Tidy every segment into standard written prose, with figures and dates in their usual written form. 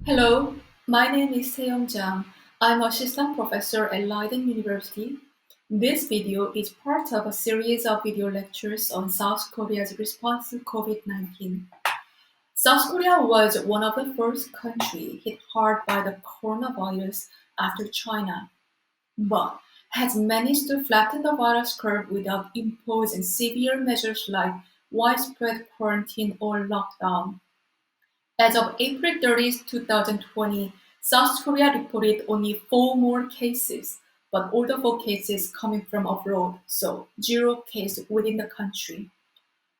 Hello, my name is Se Young Jang. I'm assistant professor at Leiden University. This video is part of a series of video lectures on South Korea's response to COVID-19. South Korea was one of the first countries hit hard by the coronavirus after China, but has managed to flatten the virus curve without imposing severe measures like widespread quarantine or lockdown. As of April 30, 2020, South Korea reported only 4 more cases, but all the 4 cases coming from abroad, so 0 cases within the country.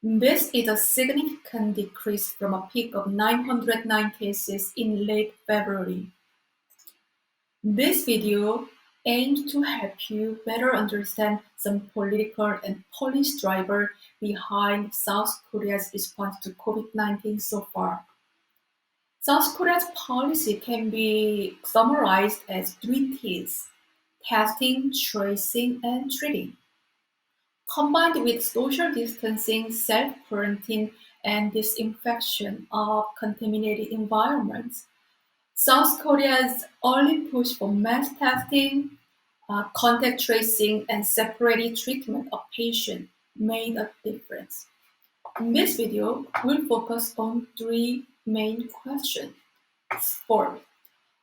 This is a significant decrease from a peak of 909 cases in late February. This video aimed to help you better understand some political and policy drivers behind South Korea's response to COVID-19 so far. South Korea's policy can be summarized as 3 T's: testing, tracing, and treating. Combined with social distancing, self-quarantine, and disinfection of contaminated environments, South Korea's early push for mass testing, contact tracing, and separated treatment of patients made a difference. In this video, we'll focus on 3 main questions. Fourth,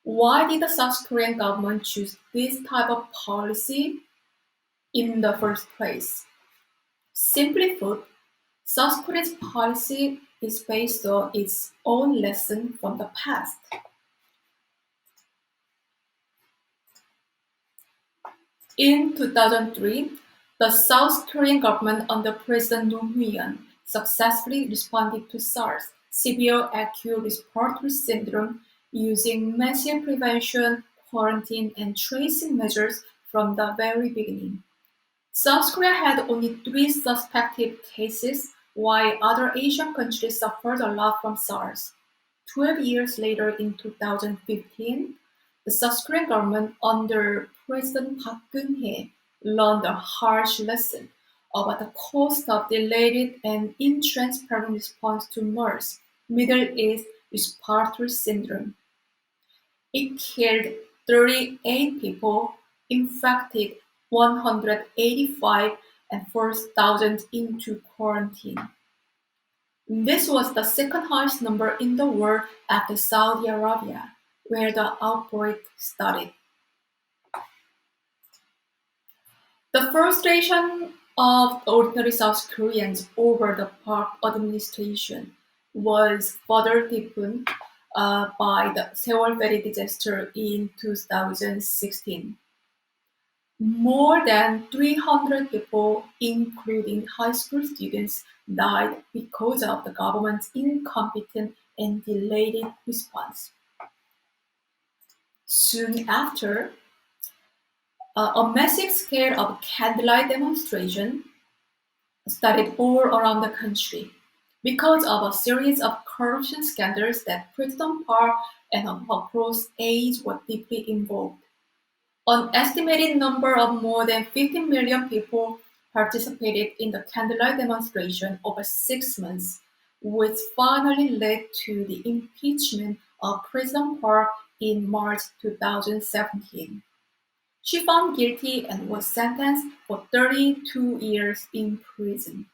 why did the South Korean government choose this type of policy in the first place? Simply put, South Korea's policy is based on its own lesson from the past. In 2003, the South Korean government under President Roh Moo-hyun successfully responded to SARS, severe acute respiratory syndrome, using massive prevention, quarantine, and tracing measures from the very beginning. South Korea had only 3 suspected cases, while other Asian countries suffered a lot from SARS. 12 years later, in 2015, the South Korean government under President Park Geun-hye learned a harsh lesson about the cost of delayed and intransparent response to MERS, Middle East Respiratory Syndrome. It killed 38 people, infected 185, and forced thousands into quarantine. This was the second highest number in the world after Saudi Arabia, where the outbreak started. The frustration of ordinary South Koreans over the Park administration was further deepened by the Seoul ferry disaster in 2016. More than 300 people, including high school students, died because of the government's incompetent and delayed response. Soon after, a massive scale of candlelight demonstration started all around the country because of a series of corruption scandals that President Park and her close aides were deeply involved. An estimated number of more than 15 million people participated in the candlelight demonstration over 6 months, which finally led to the impeachment of President Park in March 2017. She found guilty and was sentenced for 32 years in prison.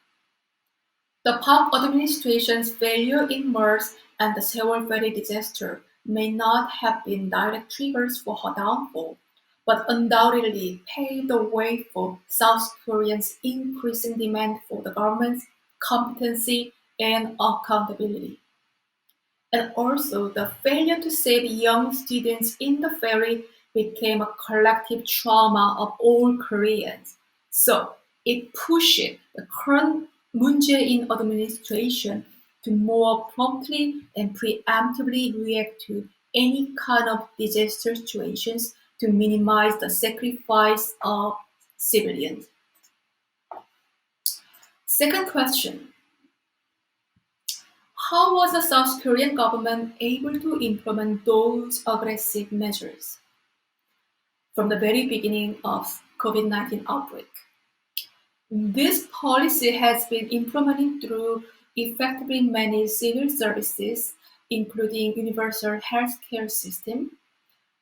The Park administration's failure in MERS and the Seoul ferry disaster may not have been direct triggers for her downfall, but undoubtedly paved the way for South Koreans' increasing demand for the government's competency and accountability. And also, the failure to save young students in the ferry became a collective trauma of all Koreans. So, it pushed the current Moon Jae-in administration to more promptly and preemptively react to any kind of disaster situations to minimize the sacrifice of civilians. Second question, how was the South Korean government able to implement those aggressive measures from the very beginning of COVID-19 outbreak? This policy has been implemented through effectively managed civil services, including universal healthcare system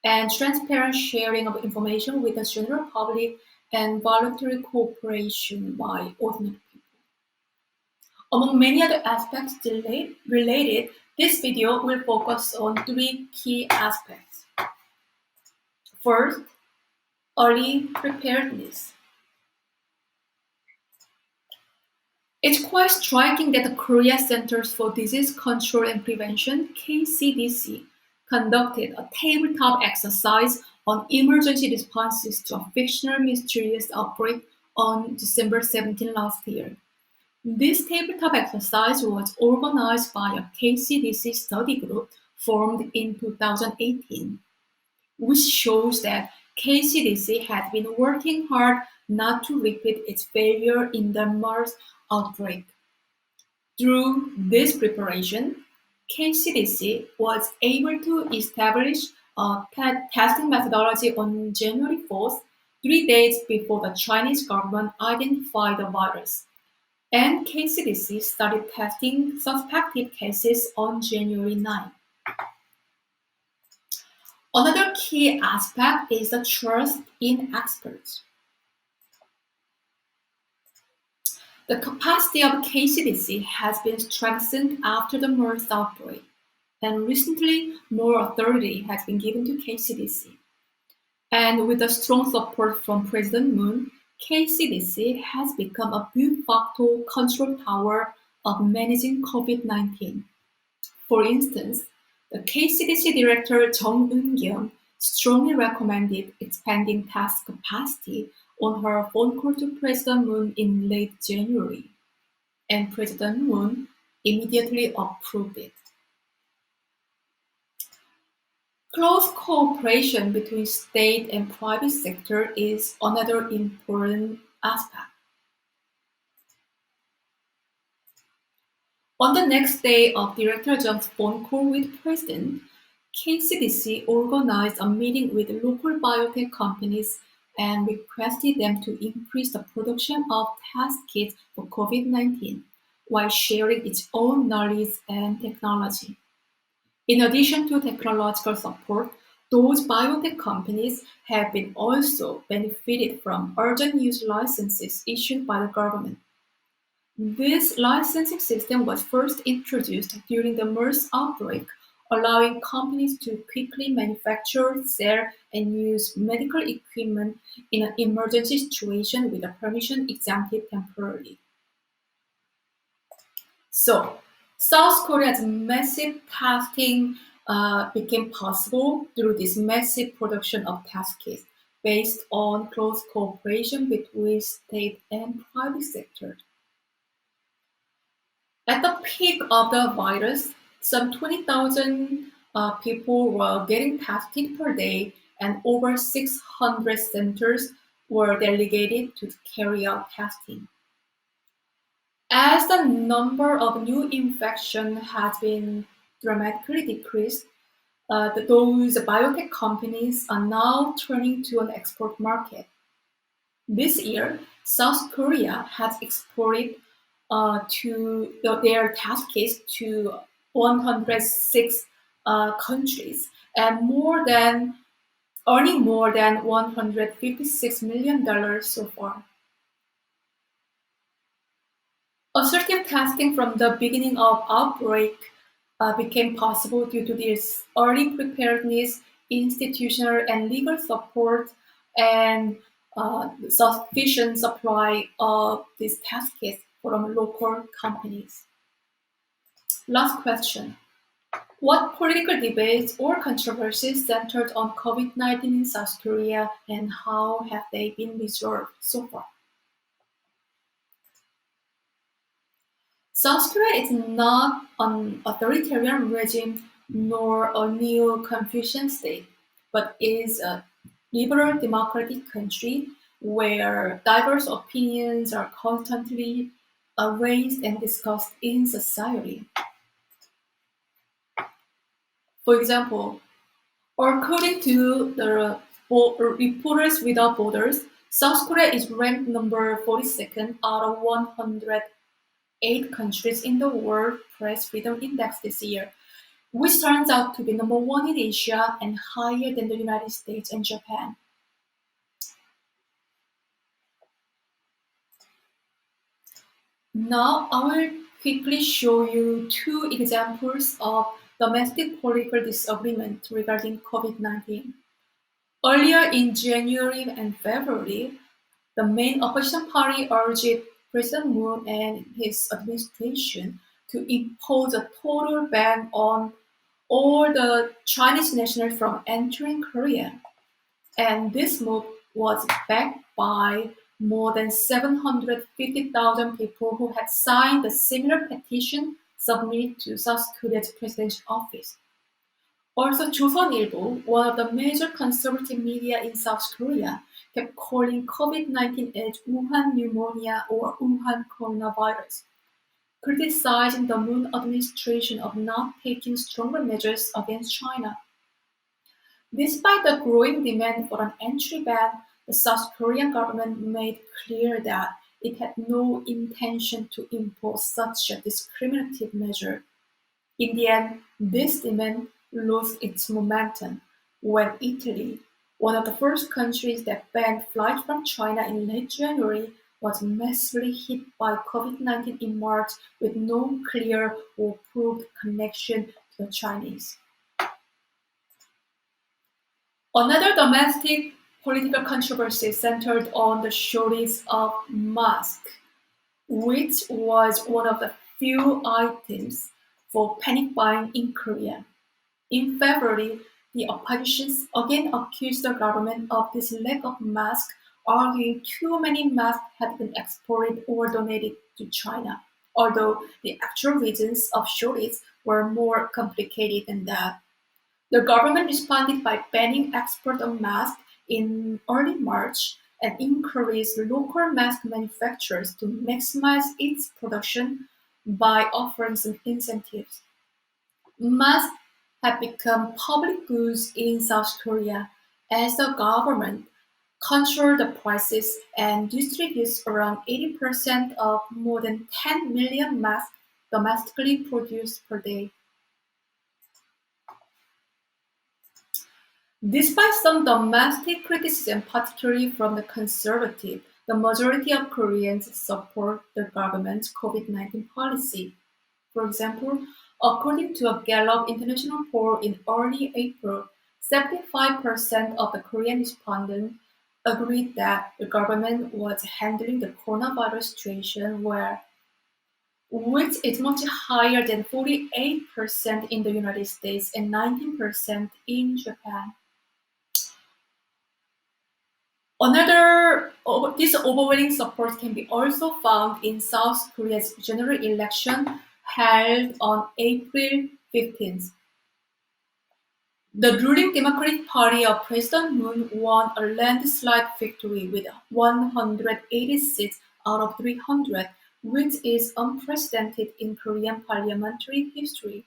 and transparent sharing of information with the general public and voluntary cooperation by ordinary people. Among many other aspects related, this video will focus on three key aspects. First, early preparedness. It's quite striking that the Korea Centers for Disease Control and Prevention, KCDC, conducted a tabletop exercise on emergency responses to a fictional mysterious outbreak on December 17 last year. This tabletop exercise was organized by a KCDC study group formed in 2018, which shows that KCDC had been working hard not to repeat its failure in the MERS outbreak. Through this preparation, KCDC was able to establish a testing methodology on January 4th, 3 days before the Chinese government identified the virus. And KCDC started testing suspected cases on January 9. Another key aspect is the trust in experts. The capacity of KCDC has been strengthened after the MERS outbreak, and recently more authority has been given to KCDC. And with the strong support from President Moon, KCDC has become a de facto control tower of managing COVID-19. For instance, the KCDC Director Jung Eun-kyung strongly recommended expanding test capacity on her phone call to President Moon in late January, and President Moon immediately approved it. Close cooperation between state and private sector is another important aspect. On the next day of Director Jung's phone call with President, KCDC organized a meeting with local biotech companies and requested them to increase the production of test kits for COVID-19 while sharing its own knowledge and technology. In addition to technological support, those biotech companies have been also benefited from urgent use licenses issued by the government. This licensing system was first introduced during the MERS outbreak, allowing companies to quickly manufacture, sell, and use medical equipment in an emergency situation with a permission exempted temporarily. So, South Korea's massive testing became possible through this massive production of test kits based on close cooperation between state and private sector. At the peak of the virus, some 20,000 people were getting tested per day, and over 600 centers were delegated to carry out testing. As the number of new infections has been dramatically decreased, those biotech companies are now turning to an export market. This year, South Korea has exported their test kits to 106 countries and earning more than $156 million so far. Assertive testing from the beginning of outbreak became possible due to this early preparedness, institutional and legal support, and sufficient supply of these test kits from local companies. Last question. What political debates or controversies centered on COVID-19 in South Korea, and how have they been resolved so far? South Korea is not an authoritarian regime nor a neo-Confucian state, but is a liberal democratic country where diverse opinions are constantly raised and discussed in society. For example, according to the Reporters Without Borders, South Korea is ranked number 42nd out of 108 countries in the World Press Freedom Index this year, which turns out to be number one in Asia and higher than the United States and Japan. Now I will quickly show you two examples of domestic political disagreement regarding COVID-19. Earlier in January and February, the main opposition party urged President Moon and his administration to impose a total ban on all the Chinese nationals from entering Korea. And this move was backed by more than 750,000 people who had signed a similar petition submitted to South Korea's presidential office. Also, Joseonilbo, one of the major conservative media in South Korea, kept calling COVID-19 as Wuhan pneumonia or Wuhan coronavirus, criticizing the Moon administration of not taking stronger measures against China. Despite the growing demand for an entry ban, the South Korean government made clear that it had no intention to impose such a discriminative measure. In the end, this demand lost its momentum when Italy, one of the first countries that banned flights from China in late January, was massively hit by COVID-19 in March with no clear or proved connection to the Chinese. Another domestic political controversy centered on the shortage of masks, which was one of the few items for panic buying in Korea. In February, the opposition again accused the government of this lack of masks, arguing too many masks had been exported or donated to China, although the actual reasons of shortage were more complicated than that. The government responded by banning export of masks in early March and encouraged local mask manufacturers to maximize its production by offering some incentives. Masks have become public goods in South Korea as the government controls the prices and distributes around 80% of more than 10 million masks domestically produced per day. Despite some domestic criticism, particularly from the conservative, the majority of Koreans support the government's COVID-19 policy. For example, according to a Gallup International poll in early April, 75% of the Korean respondents agreed that the government was handling the coronavirus situation well, which is much higher than 48% in the United States and 19% in Japan. This overwhelming support can be also found in South Korea's general election held on April 15th. The ruling Democratic Party of President Moon won a landslide victory with 180 seats out of 300, which is unprecedented in Korean parliamentary history.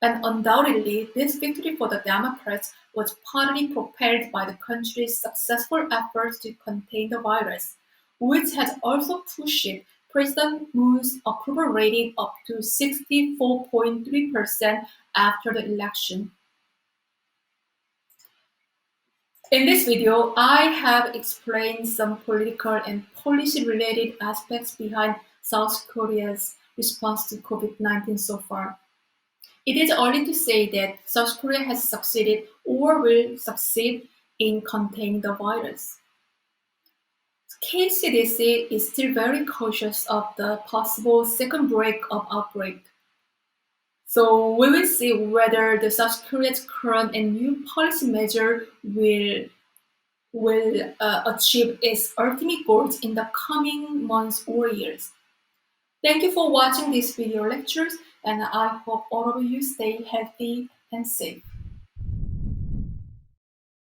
And undoubtedly, this victory for the Democrats was partly propelled by the country's successful efforts to contain the virus, which has also pushed President Moon's approval rating up to 64.3% after the election. In this video, I have explained some political and policy-related aspects behind South Korea's response to COVID-19 so far. It is early to say that South Korea has succeeded or will succeed in containing the virus. KCDC is still very cautious of the possible second wave of outbreak. So we will see whether the South Korea's current and new policy measure will achieve its ultimate goals in the coming months or years. Thank you for watching this video lectures, and I hope all of you stay healthy and safe.